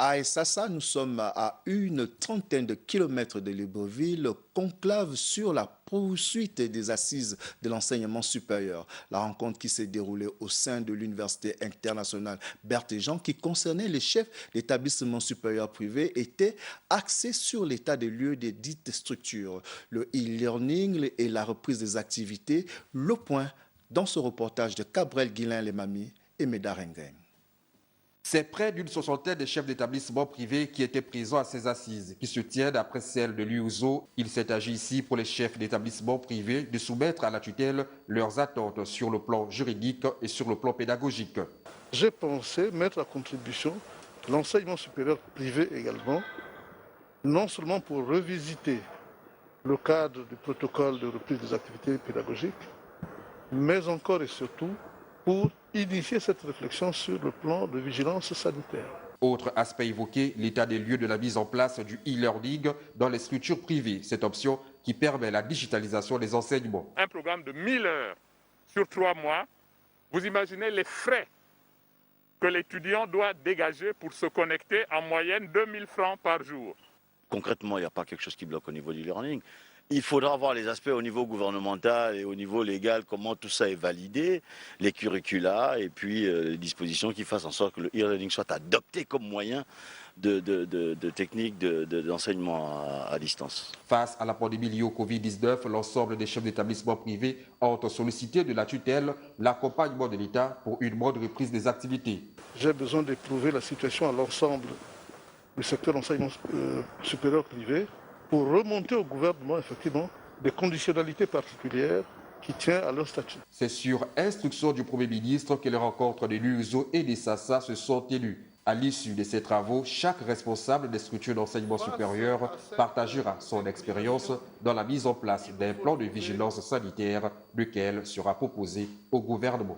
À Essassar, nous sommes à une trentaine de kilomètres de Libreville, conclave sur la poursuite des assises de l'enseignement supérieur. La rencontre qui s'est déroulée au sein de l'Université internationale Berthéjean, qui concernait les chefs d'établissements supérieurs privés, était axée sur l'état des lieux des dites structures, le e-learning et la reprise des activités. Le point dans ce reportage de Cabrel Guillain-Lemami et Médard Nguyen. C'est près d'une soixantaine de chefs d'établissements privés qui étaient présents à ces assises, qui se tiennent après celle de l'USO. Il s'est agi ici pour les chefs d'établissements privés de soumettre à la tutelle leurs attentes sur le plan juridique et sur le plan pédagogique. J'ai pensé mettre à contribution l'enseignement supérieur privé également, non seulement pour revisiter le cadre du protocole de reprise des activités pédagogiques, mais encore et surtout pour initier cette réflexion sur le plan de vigilance sanitaire. Autre aspect évoqué, l'état des lieux de la mise en place du e-learning dans les structures privées. Cette option qui permet la digitalisation des enseignements. Un programme de 1000 heures sur 3 mois, vous imaginez les frais que l'étudiant doit dégager pour se connecter en moyenne 2000 francs par jour. Concrètement, il n'y a pas quelque chose qui bloque au niveau du learning. Il faudra voir les aspects au niveau gouvernemental et au niveau légal, comment tout ça est validé, les curricula et puis les dispositions qui fassent en sorte que le e-learning soit adopté comme moyen de technique d'enseignement à distance. Face à la pandémie liée au Covid-19, l'ensemble des chefs d'établissements privés ont sollicité de la tutelle l'accompagnement de l'État pour une bonne reprise des activités. J'ai besoin d'éprouver la situation à l'ensemble du secteur d'enseignement supérieur privé pour remonter au gouvernement, effectivement, des conditionnalités particulières qui tiennent à leur statut. C'est sur instruction du Premier ministre que les rencontres de l'USO et des SASA se sont tenues. À l'issue de ces travaux, chaque responsable des structures d'enseignement supérieur partagera son expérience dans la mise en place d'un plan de vigilance sanitaire, lequel sera proposé au gouvernement.